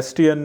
STN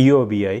EOBI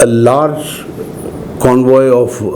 A large convoy of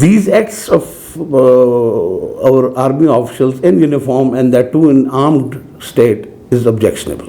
these acts of our army officials in uniform and that too in armed state is objectionable,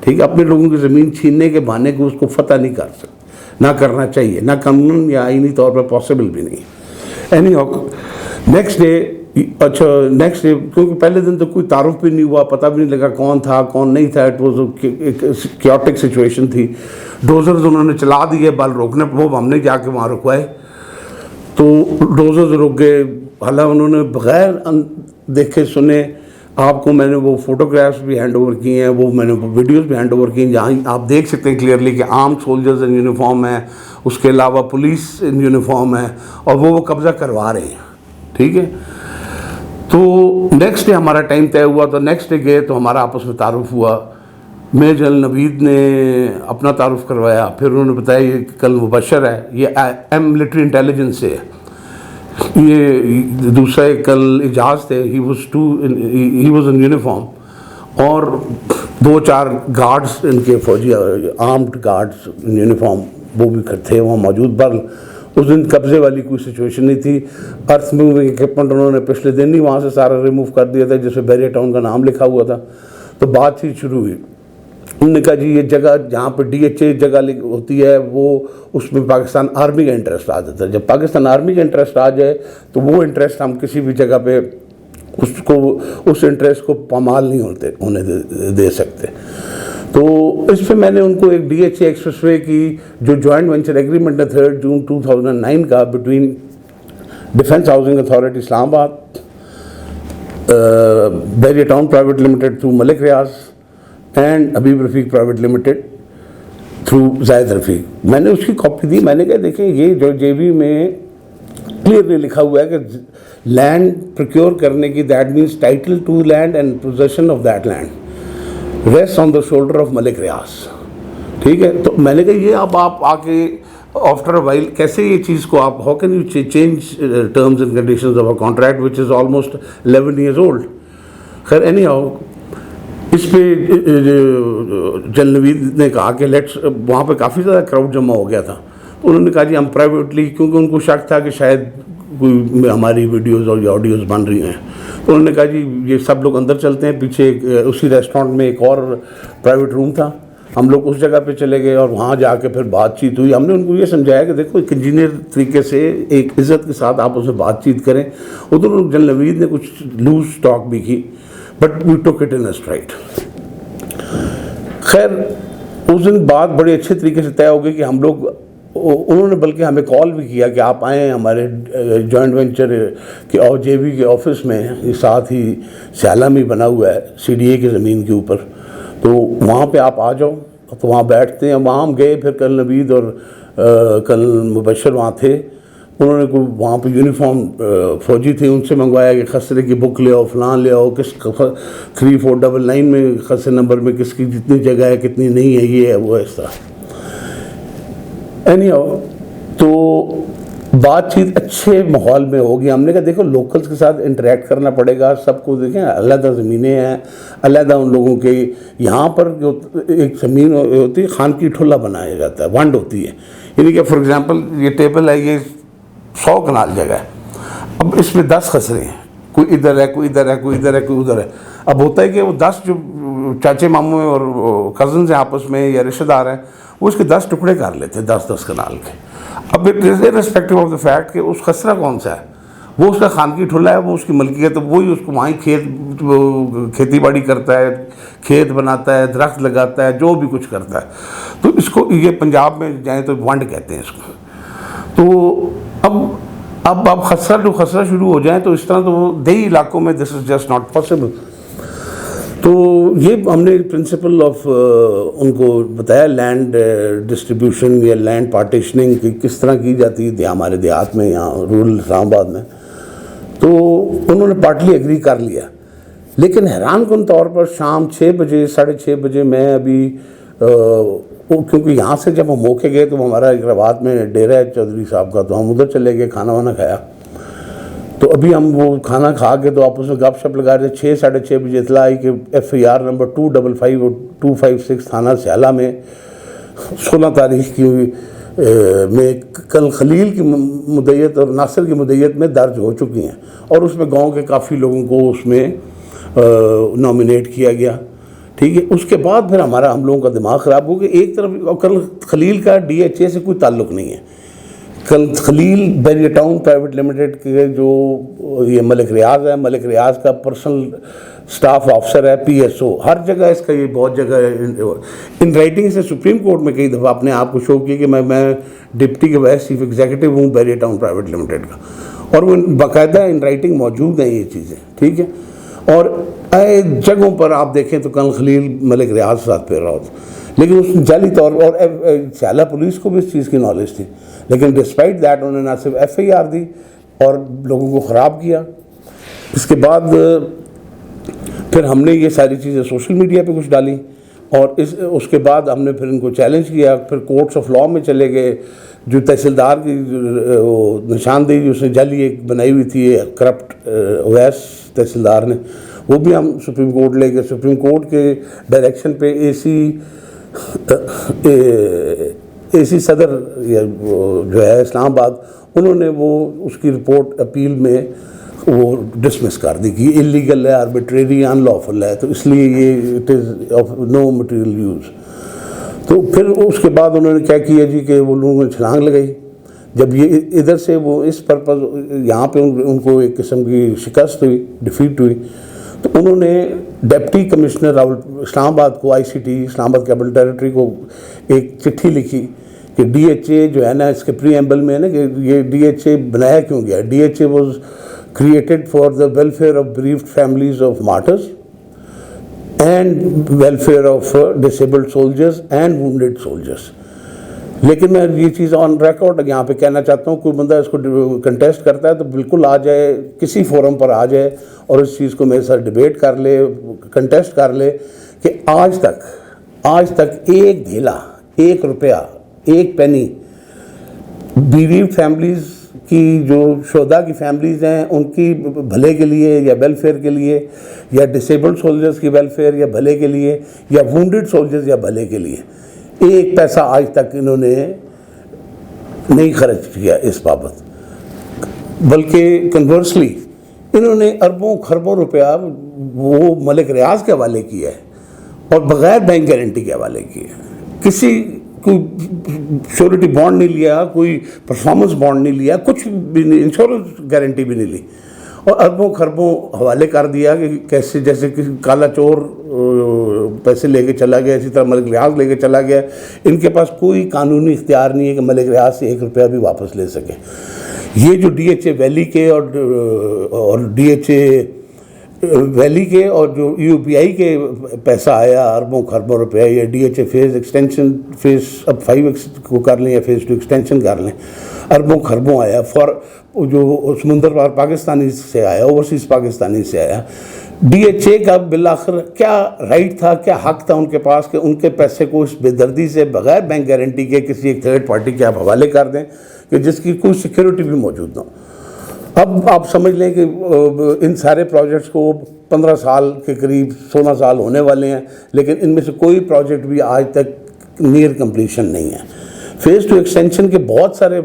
ٹھیک ہے, اپنے لوگوں کی زمین چھیننے کے بہانے کو اس کو فتح نہیں کر سکتے, نہ کرنا چاہیے, نہ قانون یا آئینی طور پر پاسبل بھی نہیں. اینی ہاؤ نیکسٹ ڈے کیونکہ پہلے دن تو کوئی تعارف بھی نہیں ہوا, پتہ بھی نہیں لگا کون تھا کون نہیں تھا, اٹ واز ایک کیوٹک سچویشن تھی. ڈوزرز انہوں نے چلا دیے بال روکنے, وہ ہم نے جا کے وہاں رکوائے تو ڈوزرز رک گئے. حالانکہ انہوں نے بغیر دیکھے سنے, آپ کو میں نے وہ فوٹوگرافس بھی ہینڈ اوور کیے ہیں, وہ میں نے ویڈیوز بھی ہینڈ اوور کی ہیں, جہاں آپ دیکھ سکتے ہیں کلیئرلی کہ عام سولجرز ان یونیفارم ہیں, اس کے علاوہ پولیس ان یونیفارم ہے, اور وہ قبضہ کروا رہے ہیں. ٹھیک ہے, تو نیکسٹ ڈے ہمارا ٹائم طے ہوا, تو نیکسٹ ڈے گئے تو ہمارا آپس میں تعارف ہوا. میں جنرل نوید نے اپنا تعارف کروایا, پھر انہوں نے بتایا یہ کل مبشر ہے, یہ ملٹری انٹیلیجنس سے ہے, یہ دوسرا کل اجاز تھے, ہی واز ان یونیفارم, اور 2-4 گارڈز ان کے فوجی آرمڈ گارڈز ان یونیفارم وہ بھی تھے وہاں موجود. پر اس دن قبضے والی کوئی سچویشن نہیں تھی. ارتھ موونگ اکوپمنٹ انہوں نے پچھلے دن ہی وہاں سے سارا ریموو کر دیا تھا, جس میں بیریا ٹاؤن کا نام لکھا ہوا تھا. تو بات چیت شروع ہوئی. انہوں نے کہا جی یہ جگہ جہاں پہ DHA جگہ ہوتی ہے وہ اس میں پاکستان آرمی کا انٹرسٹ آ جاتا ہے. جب پاکستان آرمی کا انٹرسٹ آ جائے تو وہ انٹرسٹ ہم کسی بھی جگہ پہ اس انٹرسٹ کو پامال نہیں ہونے دے سکتے. تو اس پہ میں نے ان کو ایک DHA ایکسپریس وے کی جو جوائنٹ وینچر ایگریمنٹ ہے 3 جون 2009 کا between defence housing authority Islamabad, Bahria town private limited through Malik Riaz and Habib Rafiq private limited through Zahid Rafiq. میں نے اس کی کاپی دی. میں نے کہا دیکھیں یہ جو JB میں کلیئرلی لکھا ہوا ہے کہ لینڈ پروکیور کرنے کی, that means title to land and possession of that land rest on the shoulder of Malik Riaz. ٹھیک ہے, تو میں نے کہا یہ اب آپ آ کے آفٹر اے وائل کیسے یہ چیز کو آپ how can you change terms and conditions of a contract which is almost 11 years old. خیر اینی ہاؤ اس پہ جنرل نوید نے کہا کہ لیٹس, وہاں پہ کافی زیادہ کراؤڈ جمع ہو گیا تھا. انہوں نے کہا جی ہم پرائیویٹلی, کیونکہ ان کو شک تھا کہ شاید کوئی ہماری ویڈیوز اور آڈیوز بن رہی ہیں, تو انہوں نے کہا جی یہ سب لوگ اندر چلتے ہیں. پیچھے اسی ریسٹورینٹ میں ایک اور پرائیویٹ روم تھا, ہم لوگ اس جگہ پہ چلے گئے اور وہاں جا کے پھر بات چیت ہوئی. ہم نے ان کو یہ سمجھایا کہ دیکھو ایک انجینئر طریقے سے ایک عزت کے ساتھ آپ اسے بات چیت کریں. ادھر جنرل نوید نے کچھ لوز ٹاک بھی کی, but we took it in a straight. خیر اس دن بات بڑے اچھے طریقے سے طے ہو گئی کہ ہم لوگ, انہوں نے بلکہ ہمیں کال بھی کیا کہ آپ آئیں ہمارے جوائنٹ وینچر کے اور JB کے آفس میں, ساتھ ہی سیالہ میں بنا ہوا ہے CDA کی زمین کے اوپر, تو وہاں پہ آپ آ جاؤ. تو وہاں بیٹھتے ہیں. وہاں ہم گئے, پھر کل نوید اور کل مبشر وہاں تھے. انہوں نے کوئی وہاں پہ یونیفارم فوجی تھے, ان سے منگوایا کہ خسرے کی بک لے آؤ, فلان لے آؤ, کس 3499 میں خسرے نمبر میں کس کی جتنی جگہ ہے کتنی نہیں ہے, یہ ہے وہ ہے, اس طرح. اینی ہاؤ تو بات چیت اچھے ماحول میں ہوگی. ہم نے کہا دیکھو لوکلز کے ساتھ انٹریکٹ کرنا پڑے گا سب کو. دیکھیں علیحدہ زمینیں ہیں, علیحدہ ان لوگوں کے. یہاں پر جو ایک زمین ہوتی ہے خان کی ٹھلا بنایا جاتا ہے, ونڈ ہوتی ہے, یعنی کہ فار ایگزامپل یہ ٹیبل ہے, یہ 100 کنال جگہ ہے. اب اس میں 10 خسرے ہیں, کوئی ادھر ہے, کوئی ادھر ہے, کوئی ادھر ہے, کوئی ادھر ہے. اب ہوتا ہے کہ وہ 10 جو چاچے ماموں اور کزنز ہیں آپس میں یا رشتہ دار ہیں, وہ اس کے 10 ٹکڑے کر لیتے ہیں 10-10 کنال کے. اب ریسپیکٹو آف دا فیکٹ کہ اس خسرہ کون سا ہے, وہ اس کا خانگی ٹھلا ہے, وہ اس کی ملکیت ہے, وہی اس کو وہیں کھیتی باڑی کرتا ہے, کھیت بناتا ہے, درخت لگاتا ہے, جو بھی کچھ کرتا ہے. تو اس کو یہ پنجاب میں جائیں تو ونڈ کہتے ہیں اس کو. تو اب خسرہ شروع ہو جائیں تو اس طرح تو دیہی علاقوں میں دس از جسٹ ناٹ پاسبل. تو یہ ہم نے پرنسپل آف ان کو بتایا لینڈ ڈسٹریبیوشن یا لینڈ پارٹیشننگ کی کس طرح کی جاتی ہے ہمارے دیہات میں, یہاں رورل اسلام آباد میں. تو انہوں نے پارٹلی ایگری کر لیا. لیکن حیران کن طور پر شام 6 بجے 6:30 بجے میں ابھی کیونکہ یہاں سے جب ہم موقع گئے تو ہمارا ایک رباط میں ڈیرہ ہے چودھری صاحب کا, تو ہم ادھر چلے گئے, کھانا وانا کھایا. تو ابھی ہم وہ کھانا کھا کے تو آپس میں گپ شپ لگا رہے. 6-6:30 بجے اطلاع آئی کہ FIR نمبر 255 اور 256 تھانہ سیالہ میں 16 تاریخ کی میں کل خلیل کی مدعیت اور ناصر کی مدعیت میں درج ہو چکی ہیں, اور اس میں گاؤں کے کافی لوگوں کو اس میں نامینیٹ کیا گیا. ٹھیک ہے. اس کے بعد پھر ہم لوگوں کا دماغ خراب ہو گیا. ایک طرف کل خلیل کا ڈی ایچ اے سے کوئی تعلق نہیں ہے. کل خلیل بیریا ٹاؤن پرائیویٹ لمیٹڈ کے جو یہ ملک ریاض ہے, ملک ریاض کا پرسنل اسٹاف آفسر ہے, پی ایس او, ہر جگہ اس کا یہ بہت جگہ ان رائٹنگ سے سپریم کورٹ میں کئی دفعہ اپنے آپ کو شو کیا کہ میں ڈپٹی کے وائس چیف ایگزیکٹو ہوں بیریا ٹاؤن پرائیویٹ لمیٹڈ کا, اور وہ باقاعدہ ان رائٹنگ موجود ہیں یہ چیزیں. ٹھیک ہے. اور اے جگہوں پر آپ دیکھیں تو کل خلیل ملک ریاض کے ساتھ پھر رہا ہوتا, لیکن اس جعلی طور پر, اور سیالہ پولیس کو بھی اس چیز کی نالج تھی, لیکن ڈسپائٹ دیٹ انہوں نے نہ صرف ایف آئی آر دی اور لوگوں کو خراب کیا. اس کے بعد پھر ہم نے یہ ساری چیزیں سوشل میڈیا پہ کچھ ڈالی, اور اس کے بعد ہم نے پھر ان کو چیلنج کیا. پھر کورٹس آف لاء میں چلے گئے. جو تحصیلدار کی نشاندہی اس نے جعلی ایک بنائی ہوئی تھی کرپٹ اویس تحصیلدار نے, وہ بھی ہم سپریم کورٹ لے گئے. سپریم کورٹ کے ڈائریکشن پہ اے سی صدر جو ہے اسلام آباد, انہوں نے وہ اس کی رپورٹ اپیل میں وہ ڈسمس کر دی کہ یہ انلیگل ہے, آربیٹریری, ان لافل ہے, تو اس لیے یہ it is of no material use. تو پھر اس کے بعد انہوں نے کیا کیا جی کہ وہ لوگوں نے چھلانگ لگائی. جب یہ ادھر سے وہ اس پرپز یہاں پہ ان کو ایک قسم کی شکست ہوئی, ڈیفیٹ ہوئی, تو انہوں نے ڈپٹی کمشنر اسلام آباد کو, آئی سی ٹی اسلام آباد کیپٹل ٹیریٹری کو ایک چٹھی لکھی کہ ڈی ایچ اے جو ہے نا, اس کے پری ایمبل میں ہے نا کہ یہ ڈی ایچ اے بنایا کیوں گیا. D H A was created for the welfare of bereaved families of martyrs and welfare of disabled soldiers and wounded soldiers. لیکن میں یہ چیز آن ریکارڈ یہاں پہ کہنا چاہتا ہوں, کوئی بندہ اس کو کنٹیسٹ کرتا ہے تو بالکل آ جائے, کسی فورم پر آ جائے اور اس چیز کو میرے ساتھ ڈیبیٹ کر لے, کنٹیسٹ کر لے کہ آج تک ایک دھیلا, ایک روپیہ, ایک پینی بیریوڈ فیملیز کی, جو شہداء کی فیملیز ہیں ان کی بھلے کے لیے یا ویلفیئر کے لیے, یا ڈسیبلڈ سولجرز کی ویلفیئر یا بھلے کے لیے, یا وونڈڈ سولجرز یا بھلے کے لیے, ایک پیسہ آج تک انہوں نے نہیں خرچ کیا اس بابت. بلکہ کنورسلی انہوں نے اربوں خربوں روپیہ وہ ملک ریاض کے حوالے کیا ہے, اور بغیر بینک گارنٹی کے حوالے کیا ہے. کوئی شیورٹی بانڈ نہیں لیا, کوئی پرفارمنس بانڈ نہیں لیا, کچھ بھی نہیں, انشورنس گارنٹی بھی نہیں لی, اور اربوں خربوں حوالے کر دیا کہ کیسے جیسے کہ کالا چور پیسے لے کے چلا گیا, اسی طرح ملک ریاض لے کے چلا گیا. ان کے پاس کوئی قانونی اختیار نہیں ہے کہ ملک ریاض سے ایک روپیہ بھی واپس لے سکے. یہ جو ڈی ایچ اے ویلی کے اور ڈی ایچ اے ویلی کے اور جو یو پی آئی کے پیسہ آیا اربوں خربوں روپیہ, یا D H A phase extension, phase اب 5 کو کر لیں یا فیز 2 ایکسٹینشن کر لیں, اربوں خربوں آیا فار جو سمندر پار پاکستانی سے آیا, اوورسیز پاکستانی سے آیا. ڈی ایچ اے کا بالآخر کیا رائٹ تھا, کیا حق تھا ان کے پاس کہ ان کے پیسے کو اس بے دردی سے بغیر بینک گارنٹی کے کسی ایک تھرڈ پارٹی کے آپ حوالے کر دیں کہ جس کی کوئی سیکیورٹی بھی موجود نہ ہو. اب آپ سمجھ لیں کہ ان سارے پروجیکٹس کو 15 سال کے قریب 16 سال ہونے والے ہیں, لیکن ان میں سے کوئی پروجیکٹ بھی آج تک نیئر کمپلیشن نہیں ہے. فیز 2 ایکسٹینشن کے بہت سارے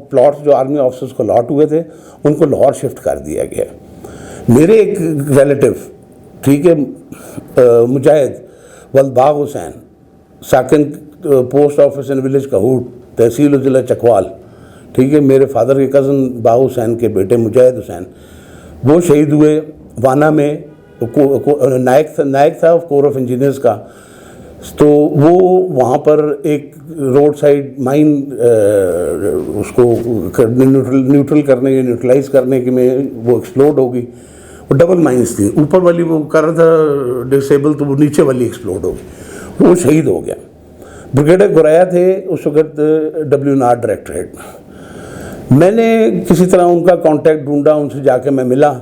پلاٹس جو آرمی آفیسرز کو الاٹ ہوئے تھے ان کو لاہور شفٹ کر دیا گیا. میرے ایک ریلیٹو, ٹھیک ہے, مجاہد ولد Bagh Hussain, second post office in village Kahut, تحصیل و ضلع چکوال, ٹھیک ہے, میرے فادر کے کزن باغ حسین کے بیٹے مجاہد حسین, وہ شہید ہوئے وانا میں. نائک تھا کور آف انجینئرز کا, تو وہ وہاں پر ایک روڈ سائڈ مائن اس کو نیوٹرل کرنے یا نیوٹرلائز کرنے کے میں وہ ایکسپلوڈ ہو گئی. وہ ڈبل مائنس تھیں, اوپر والی وہ کر رہا تھا ڈسیبل, تو وہ نیچے والی ایکسپلوڈ ہو گئی, وہ شہید ہو گیا. بریگیڈر گورایا تھے اس وقت WNR ڈائریکٹریٹ. میں نے کسی طرح ان کا کانٹیکٹ ڈھونڈا, ان سے جا کے میں ملا,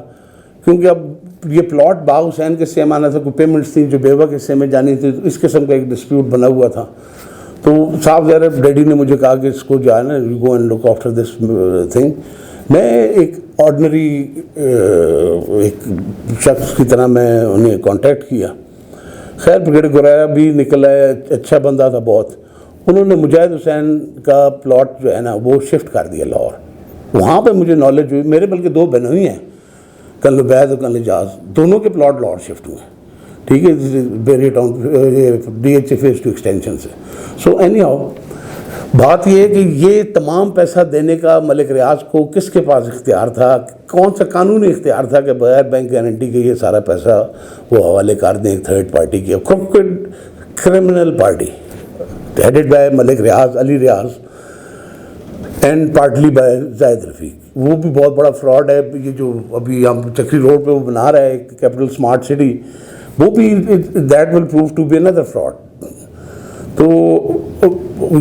کیونکہ اب یہ پلاٹ باغ حسین کے حصے میں آنا تھا, کوئی پیمنٹس تھیں جو بیوہ کے حصے میں جانی تھی, تو اس قسم کا ایک ڈسپیوٹ بنا ہوا تھا. تو صاحب ظاہر ڈیڈی نے مجھے کہا کہ اس کو جو ہے نا you go and look after this thing. میں ایک آرڈنری ایک شخص کی طرح میں انہیں کانٹیکٹ کیا. خیر بریگیڈر گورایا بھی نکل آیا, اچھا بندہ تھا بہت. انہوں نے مجاہد حسین کا پلاٹ جو ہے نا وہ شفٹ کر دیا لاہور. وہاں پہ مجھے نالج ہوئی, میرے بلکہ 2 بہنوئی ہیں, کنل عبید اور کنل اجاز, دونوں کے پلاٹ لاہور شفٹ ہوئے. ٹھیک ہے, DHA فیز 2 ایکسٹینشن سے. سو اینی ہاؤ بات یہ ہے کہ یہ تمام پیسہ دینے کا ملک ریاض کو کس کے پاس اختیار تھا, کون سا قانونی اختیار تھا کہ بغیر بینک گارنٹی کے یہ سارا پیسہ وہ حوالے کر دیں ایک تھرڈ پارٹی کے. Crooked criminal party headed by Malik Riaz, Ali Riaz, and partly by Zahid Rafiq. وہ بھی بہت بڑا فراڈ ہے. یہ جو ابھی ہم چکری روڈ پہ وہ بنا رہا ہے کیپٹل اسمارٹ سٹی, وہ بھی that will prove to be another fraud. تو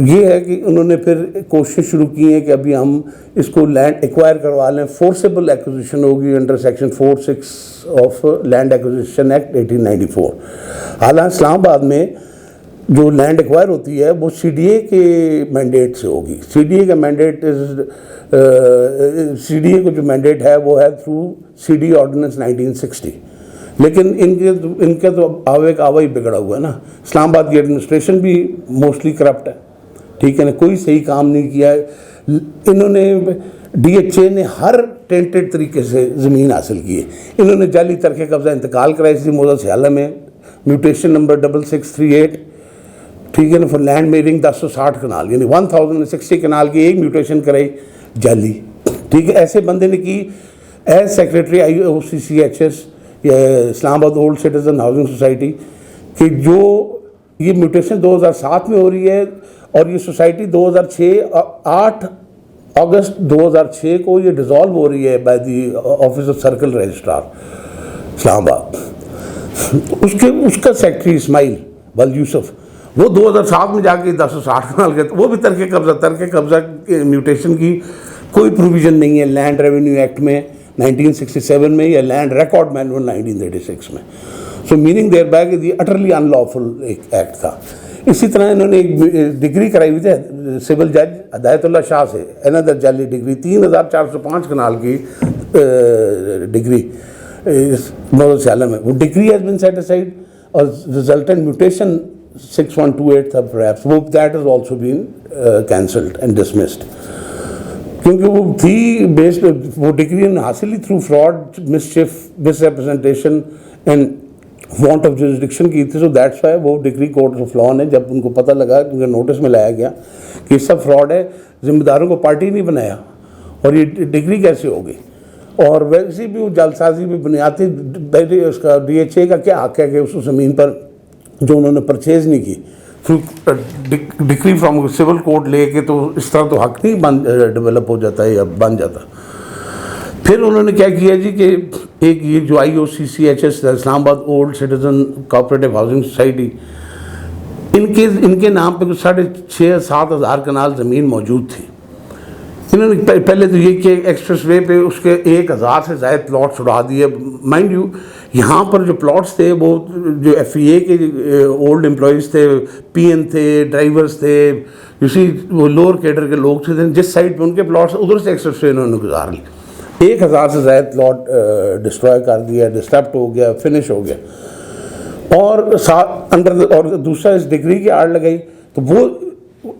یہ ہے کہ انہوں نے پھر کوشش شروع کی ہے کہ ابھی ہم اس کو لینڈ ایکوائر کروا لیں. فورسیبل ایکوزیشن ہوگی under section 4(6) of land acquisition act 1894. حالانکہ اسلام آباد میں جو لینڈ ایکوائر ہوتی ہے وہ CDA کے مینڈیٹ سے ہوگی. CDA کا مینڈیٹ CDA کو جو مینڈیٹ ہے وہ ہے تھرو CD آرڈیننس 1960. لیکن ان کا تو آوے کا آوا ہی بگڑا ہوا ہے نا. اسلام آباد کی ایڈمنسٹریشن بھی موسٹلی کرپٹ ہے, ٹھیک ہے نا, کوئی صحیح کام نہیں کیا ہے. انہوں نے DHA نے ہر ٹینٹڈ طریقے سے زمین حاصل کی ہے. انہوں نے جعلی ترک قبضہ انتقال کرائی تھی موضوع سیالہ میں, میوٹیشن نمبر 6638, ٹھیک ہے نا, فار لینڈ میرنگ 1060 کنال, یعنی 1060 کنال کی ایک میوٹیشن کرائی جعلی, ٹھیک ہے. ایسے بندے نے کی ایز سیکریٹری IOCCHS یا اسلام آباد اولڈ سٹیزن ہاؤسنگ سوسائٹی, کہ جو یہ میوٹیشن 2007 میں ہو رہی ہے اور یہ سوسائٹی 8 اگست 2006 کو یہ ڈیزالو ہو رہی ہے by the office of circle registrar Islamabad. اس کا سیکریٹری اسماعیل بل یوسف وہ 2007 میں جا کے 1060 کنال کے, وہ بھی ترک قبضہ میوٹیشن کی کوئی پروویژن نہیں ہے لینڈ ریونیو ایکٹ میں 1967 میں یا لینڈ ریکارڈ مینول 1936 میں. سو میننگ دیر بائی کہ یہ اٹرلی ان لافل ایک ایکٹ تھا. اسی طرح انہوں نے ایک ڈگری کرائی ہوئی تھی سول جج ہدایت اللہ شاہ سے, انادر جعلی ڈگری 3405 کنال کی ڈگری موضوع سیالہ میں. وہ degree has been set aside اور ریزلٹنٹ میوٹیشن 6128 تھا پرہیپس, وہ that is also been cancelled and dismissed, کیونکہ وہ تھی بیسڈ, وہ ڈگری حاصل ہی through fraud, mischief, misrepresentation and want of jurisdiction کی تھی. سو دیٹس وائی وہ ڈگری کورٹ آف لاء نے جب ان کو پتہ لگا, ان کے نوٹس میں لایا گیا کہ یہ سب فراڈ ہے, ذمہ داروں کو پارٹی نہیں بنایا اور یہ ڈگری کیسے ہوگی. اور ویسے بھی وہ جعل سازی بھی بنیادی اس کا DHA کا کیا حق ہے کہ اس زمین پر جو انہوں نے پرچیز نہیں کی ڈگری فرام سول کورٹ لے کے, تو اس طرح تو حق نہیں ڈیولپ ہو جاتا ہے یا بن جاتا. پھر انہوں نے کیا کیا جی کہ ایک یہ جو IOCCHS Islamabad old citizen cooperative housing society, ان کے نام پہ 6,500-7 ہزار کنال زمین موجود تھی. انہوں نے پہلے تو یہ کہ ایکسپریس وے پہ اس کے 1,000 سے زائد پلاٹس اڑا دیے. مائنڈ یو یہاں پر جو پلاٹس تھے وہ جو FEA کے اولڈ امپلائیز تھے, PN تھے, ڈرائیورز تھے, وہ لوور کیڈر کے لوگ تھے, جس سائڈ پہ ان کے پلاٹس ادھر سے ایکسپریس وے انہوں نے گزار لی. 1,000 سے زائد پلاٹ ڈسٹروائے کر دیا, ڈسٹرپٹ ہو گیا, فنش ہو گیا. اور دوسرا اس ڈگری کی آڑ لگائی تو وہ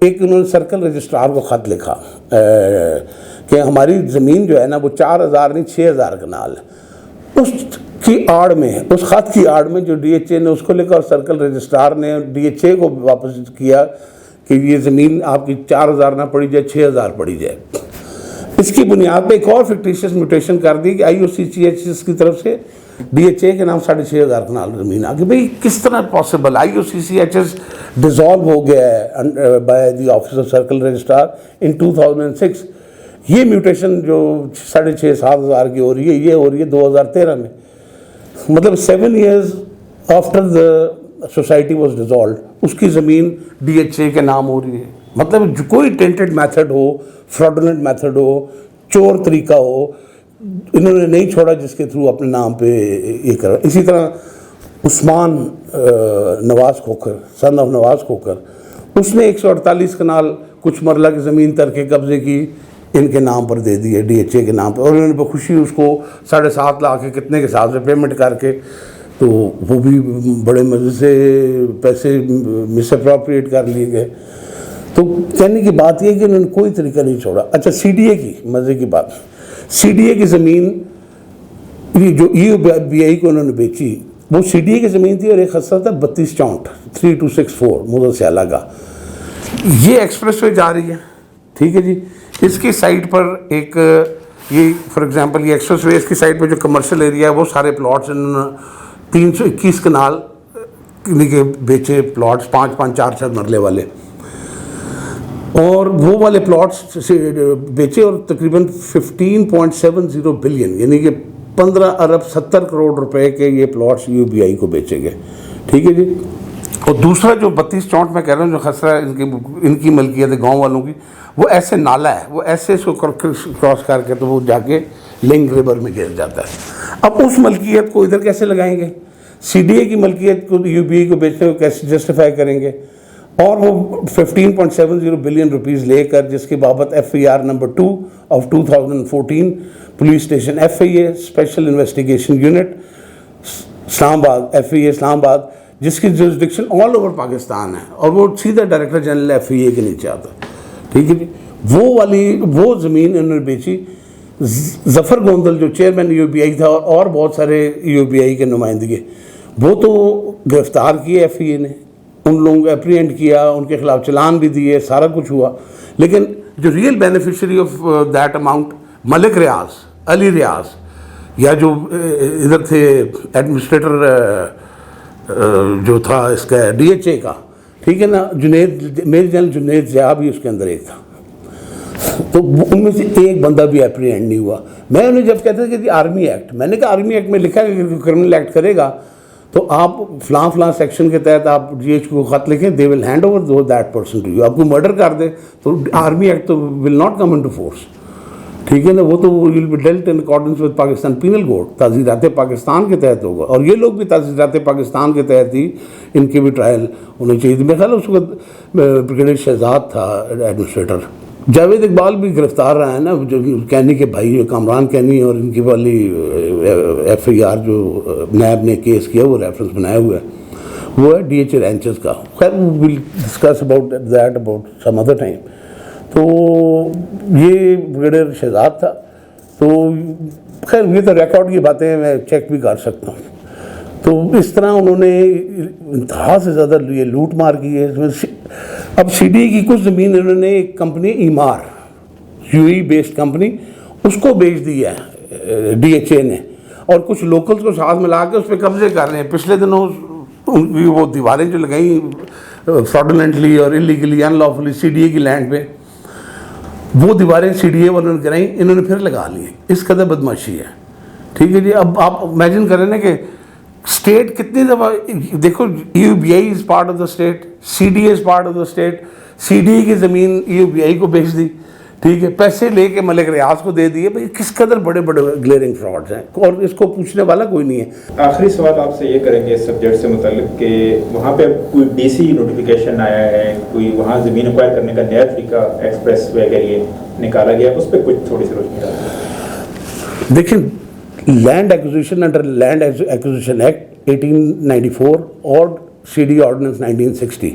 ایک انہوں نے سرکل رجسٹرار کو خط لکھا کہ ہماری زمین جو ہے نا وہ 4,000 نہیں 6,000 کنال ہے. اس کی آڑ میں, اس خط کی آڑ میں جو DHA نے اس کو لکھا اور سرکل رجسٹرار نے DHA کو واپس کیا کہ یہ زمین آپ کی 4,000 نہ پڑی جائے 6,000 پڑی جائے. اس کی بنیاد پہ ایک اور فکٹیشیس میوٹیشن کر دی کہ IOCCHS کی طرف سے DHA کے نام 6,500 کنال زمین آ گئی. بھائی کس طرح پاسبل؟ IOCCHS ڈیزالو ہو گیا ہے by the office of circle registrar in 2006. یہ میوٹیشن جو 6,500-7 ہزار کی ہو رہی ہے, یہ ہو رہی ہے 2013 میں. مطلب 7 years after the society was dissolved اس کی زمین DHA کے نام ہو رہی ہے. مطلب کوئی ٹینٹڈ میتھڈ ہو, فراڈولنٹ میتھڈ ہو, چور طریقہ ہو, انہوں نے نہیں چھوڑا جس کے تھرو اپنے نام پہ یہ کرا. اسی طرح عثمان نواز کھوکھر, سن آف نواز کھوکھر, اس نے 148 کنال کچھ مرلہ کی زمین ترک قبضے کی ان کے نام پر دے دی ہے, DHA کے نام پر, اور انہوں نے بخوشی اس کو 7.5 لاکھ کے کتنے کے ساتھ سے پیمنٹ کر کے, تو وہ بھی بڑے مزے سے پیسے مس اپروپریٹ کر لیے گئے. تو کہنے کی بات یہ کہ انہوں نے کوئی طریقہ نہیں چھوڑا. اچھا CDA کی مزے کی بات, CDA کی زمین جو EOBI کو انہوں نے بیچی وہ سی ڈی اے کی زمین تھی اور ایک خسرہ تھا 3264 3264 موزہ سیالہ کا. یہ ایکسپریس وے جا رہی ہے, ٹھیک ہے جی. اس کی سائٹ پر ایک یہ فار ایگزامپل یہ ایکسپریس وے, اس کی سائٹ پہ جو کمرشل ایریا ہے وہ سارے پلاٹس انہوں نے 321 کنال کے بیچے, پلاٹس 5-5 4-4 مرلے والے, اور وہ والے پلاٹس بیچے اور تقریباً 15.70 بلین یعنی کہ 15 ارب 70 کروڑ روپے کے یہ پلاٹس یو بی آئی کو بیچے گئے, ٹھیک ہے جی. اور دوسرا جو 3264 میں کہہ رہا ہوں جو خسرہ ان کی ملکیت ہے گاؤں والوں کی, وہ ایسے نالا ہے, وہ ایسے اس کو کراس کر کے تو وہ جا کے لنگ ریور میں گر جاتا ہے. اب اس ملکیت کو ادھر کیسے لگائیں گے؟ سی ڈی اے کی ملکیت کو یو بی آئی کو بیچنے کو کیسے جسٹیفائی کریں گے؟ اور وہ 15.70 بلین روپیز لے کر, جس کے بابت F I R number 2 of 2014 police station F I A special investigation unit Islamabad, F I اے اسلام آباد, جس کی جورسڈکشن آل اوور پاکستان ہے, اور وہ سیدھا ڈائریکٹر جنرل ایف آئی اے کے نیچے آتا ہے, ٹھیک ہے جی. وہ زمین انہوں نے بیچی. ظفر گوندل جو چیئرمین یو بی آئی تھا اور بہت سارے یو بی آئی کے نمائندگی, وہ تو گرفتار کیے ایف آئی اے نے, ان لوگوں کو اپریہینڈ کیا, ان کے خلاف چلان بھی دیے, سارا کچھ ہوا. لیکن جو real beneficiary of that amount Malik Riaz, Ali Riaz, یا جو ادھر تھے ایڈمنسٹریٹر جو تھا اس کا ڈی ایچ اے کا, ٹھیک ہے نا, جنید, میجر جنرل جنید ضیاء بھی اس کے اندر ایک تھا. تو ان میں سے ایک بندہ بھی اپریہینڈ نہیں ہوا. میں انہیں جب کہتے تھے کہ آرمی ایکٹ, میں نے کہا آرمی ایکٹ میں لکھا ہے کہ کرمنل ایکٹ کرے گا تو آپ فلاں سیکشن کے تحت آپ جی ایچ کو خط لکھیں, they will hand over that person to you. آپ کو مرڈر کر دے تو آرمی ایکٹ تو will not come into force, ٹھیک ہے نا, وہ تو will be dealt in accordance with Pakistan penal code, تعزیرات پاکستان کے تحت ہوگا. اور یہ لوگ بھی تعزیرات پاکستان کے تحت ہی ان کے بھی ٹرائل ہونے چاہیے. میرا خیال اس وقت بریگیڈیئر شہزاد تھا ایڈمنسٹریٹر. جاوید اقبال بھی گرفتار رہا ہے نا, جو کینی کے بھائی کامران کینی, اور ان کی والی ایف آئی آر جو نیب نے کیس کیا وہ ریفرنس بنایا ہوا ہے, وہ ہے ڈی ایچ اے رینچز کا. خیر will discuss about that about some other time. تو یہ بریگیڈیئر شہزاد تھا. تو خیر یہ تو ریکارڈ کی باتیں میں چیک بھی کر سکتا ہوں. تو اس طرح انہوں نے انتہا سے زیادہ یہ لوٹ مار کی ہے. اب سی ڈی اے کی کچھ زمین انہوں نے ایک company Emaar, U E based company, اس کو بیچ دی ہے ڈی ایچ اے نے, اور کچھ لوکلز کو ساتھ ملا کے اس پہ قبضے کر رہے ہیں. پچھلے دنوں ان کی وہ دیواریں جو لگائیں فراڈولنٹلی اور illegally in لافلی C D A کی لینڈ پہ, وہ دیواریں سی ڈی اے والوں نے گرائیں, انہوں نے پھر لگا لی. اس قدر بدماشی ہے, ٹھیک ہے جی. اب آپ امیجن کریں نا کہ اسٹیٹ کتنی دفعہ, دیکھو U B I is part of the state, C D A is part of the state. C D A کی زمین یو بی آئی کو بیچ دی, ٹھیک ہے, پیسے لے کے ملک ریاض کو دے دیے. بھائی کس قدر بڑے بڑے گلیئرنگ فراڈز ہیں, اور اس کو پوچھنے والا کوئی نہیں ہے. آخری سوال آپ سے یہ کریں گے اس سبجیکٹ سے متعلق کہ وہاں پہ کوئی ڈی سی نوٹیفیکیشن آیا ہے, کوئی وہاں زمین ایکوائر کرنے کا نیا طریقہ ایکسپریس وے کے لیے نکالا گیا, اس پہ کچھ تھوڑی سی روشنی ڈالیں. دیکھیں, land acquisition under land acquisition act 1894 اور C D ordinance 1960,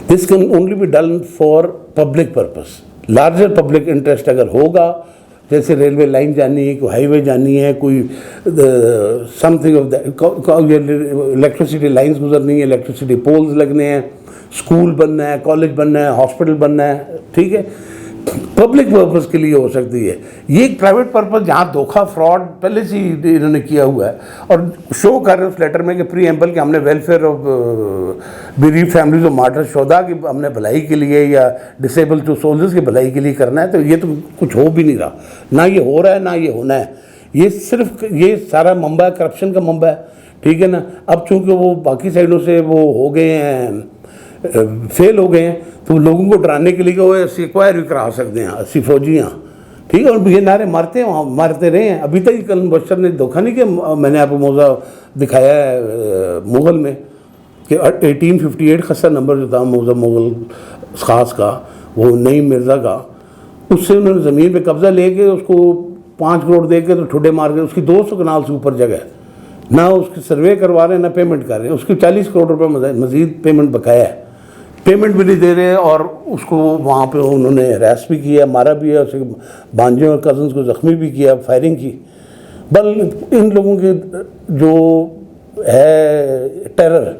this can only be done for public purpose. Larger public interest اگر ہوگا, جیسے ریلوے لائن جانی ہے, کوئی ہائی وے جانی ہے, کوئی something of that, electricity lines گزرنی ہے, الیکٹریسٹی پولز لگنے ہیں, اسکول بننا ہے, کالج بننا ہے, ہاسپٹل بننا ہے, ٹھیک ہے, پبلک پرپز کے لیے ہو سکتی ہے. یہ ایک پرائیویٹ پرپز جہاں دھوکہ فراڈ پہلے سے ہی انہوں نے کیا ہوا ہے, اور شو کر رہے ہیں اس لیٹر میں کہ پری ایمبل کہ ہم نے welfare of bereaved families of martyr شہداء کی ہم نے بھلائی کے لیے یا ڈسیبل ٹو سولجرز کی بھلائی کے لیے کرنا ہے. تو یہ تو کچھ ہو بھی نہیں رہا, نہ یہ ہو رہا ہے نہ یہ ہونا ہے. یہ صرف یہ سارا منبع کرپشن کا منبع ہے, ٹھیک ہے نا. اب چونکہ وہ باقی سائڈوں سے وہ ہو گئے ہیں, فیل ہو گئے ہیں, تو لوگوں کو ڈرانے کے لیے کہ وہ ایسی ایکوائر بھی کرا سکتے ہیں 80 فوجیاں, ٹھیک ہے. اور یہ نعرے مارتے رہے ہیں. ابھی تک کل مبشر نے دھوکہ نہیں کہ میں نے آپ کو موضوع دکھایا ہے مغل میں کہ 1858 خسرہ نمبر جو تھا موضوع مغل خاص کا, وہ نعیم مرزا کا, اس سے انہوں نے زمین پہ قبضہ لے کے اس کو 5 کروڑ دے کے تو ٹھڈے مار کے, اس کی 200 کنال سے اوپر جگہ ہے, نہ اس کی سروے کروا رہے ہیں نہ پیمنٹ کر رہے ہیں. اس کی 40 کروڑ روپے مزید پیمنٹ بقایا ہے, پیمنٹ بھی نہیں دے رہے. اور اس کو وہاں پہ انہوں نے ہراس بھی کیا, مارا بھی ہے, اس کے بانجے اور کزنس کو زخمی بھی کیا, فائرنگ کی. بل ان لوگوں کے جو ہے ٹیرر،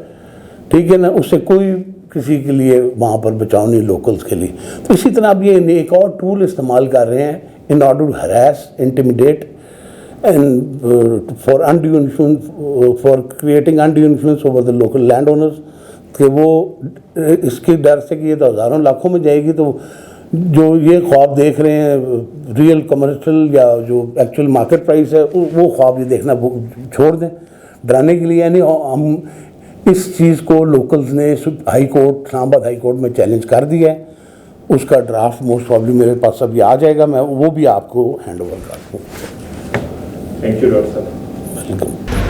ٹھیک ہے نا، اس سے کوئی کسی کے لیے وہاں پر بچاؤ نہیں لوکلز کے لیے. تو اسی طرح اب یہ ایک اور ٹول استعمال کر رہے ہیں in order to harass, intimidate and for undue influence, for creating undue influence over the local land owners, کہ وہ اس کے ڈر سے کہ یہ تو ہزاروں لاکھوں میں جائے گی، تو جو یہ خواب دیکھ رہے ہیں ریئل کمرشل یا جو ایکچوئل مارکیٹ پرائس ہے، وہ خواب یہ دیکھنا چھوڑ دیں ڈرانے کے لیے. یعنی ہم اس چیز کو لوکلز نے ہائی کورٹ، اسلام آباد ہائی کورٹ میں چیلنج کر دیا ہے. اس کا ڈرافٹ موسٹ پرابلی میرے پاس ابھی آ جائے گا، میں وہ بھی آپ کو ہینڈ اوور کر دوں. تھینک یو ڈاکٹر صاحب. ویلکم.